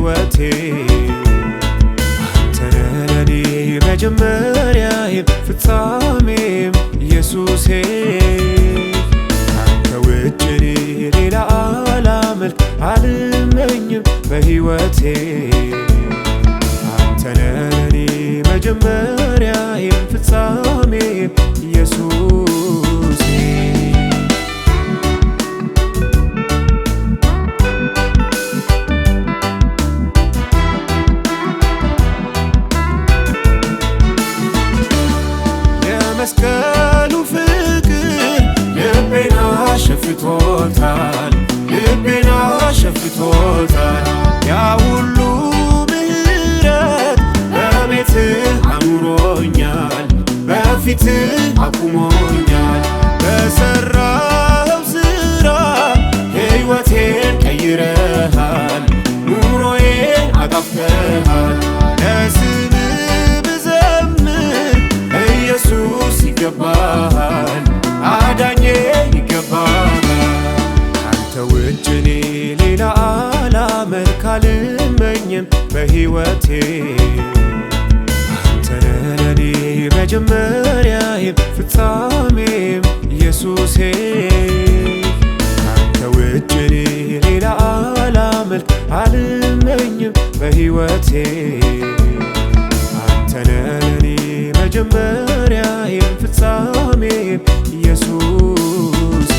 በሕይወቴ አንተ ነህ ለኔ መጀመሪያዬም ፍጻሜም ኢየሱሴ ካንተ ውጭ እኔ ሌላ አላመልክ አልመኝም በሕይወቴ አንተ ነህ ለኔ መጀመሪያዬም ፍጻሜም ኢየሱሴ የመስቀሉ ፍቅር ልቤን አሸፍቶታል ልቤን አሸፍቶታል ያ ሁሉ ምሕረት በቤትህ አኑሮኛል በፊትህ አቁሞኛል በሠራኸው ሥራ ሕይወቴን ቀይረሃል ኑሮዬን አጣፍተሃል ለስምህ ብዘምር ኢየሱስ ይገባሃል አዳኜ ይገባሃል ካንተ ውጭ እኔ ሌላ አላመልክ አልመኝም በሕይወቴ አንተ ነህ ለኔ መጀመሪያዬም ፍጻሜም ኢየሱሴ ካንተ ውጭ እኔ ሌላ አላመልክ አልመኝም በሕይወቴ አንተ ነህ ለኔ መጀመሪያዬም ፍጻሜም ኢየሱሴ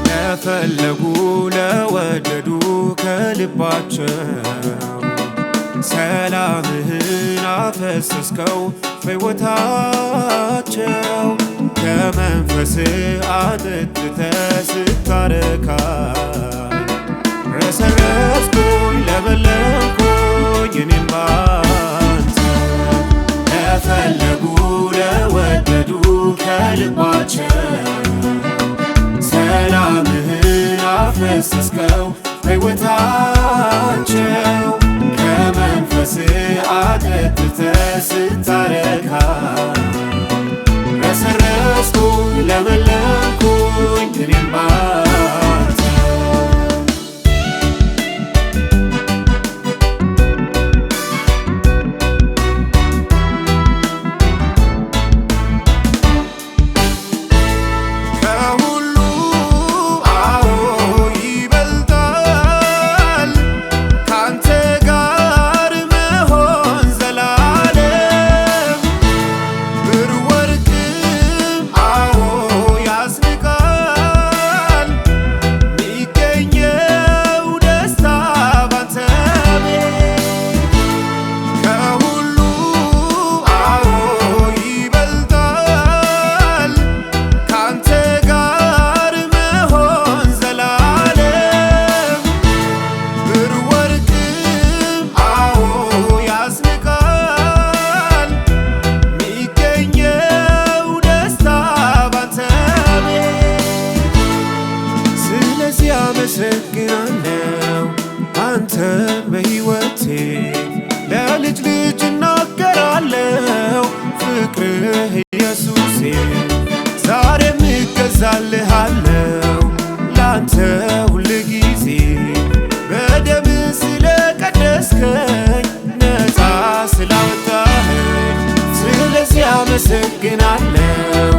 ለፈለጉ ለወደዱ ከልባቸው ሰላምህን አፈሰስከው በሕይወታቸው ከመንፈስህ አጠጥተህ ስታረካኝ ረሰረስኩኝ ለመለምኩኝ እኔም ባንተ ለፈለጉ ለወደዱ ከልባቸው ሰላምህን አፈሰስከው በሕይወታቸው ከመንፈስህ አጠጥተህ ስታረካኝ ረሰረስኩኝ ለመለምኩኝ እኔም ባንተ ከሁሉ አዎ ይበልጣል ካንተ ጋር መሆን ዘላለም ብር ወርቅም አዎ ያስንቃል ሚገኘው ደስታ ባንተ ቤት ከሁሉ አዎ ይበልጣል ካንተ ጋር መሆን ዘላለም ብር ወርቅም አዎ ያስንቃል ሚገኘው ደስታ ባንተ ቤት ስለዚህ አመሰግናለሁ አንተን በሕይወቴ ለልጅ ልጅ እናገራለሁ ፍቅርህ ኢየሱሴ ዛሬም እገዛልሃለሁ ላንተ ሁልጊዜ በደምህ ስለቀደስከኝ ነፃ ስላወጣኸኝ ስለዚህ አመሰግናለሁ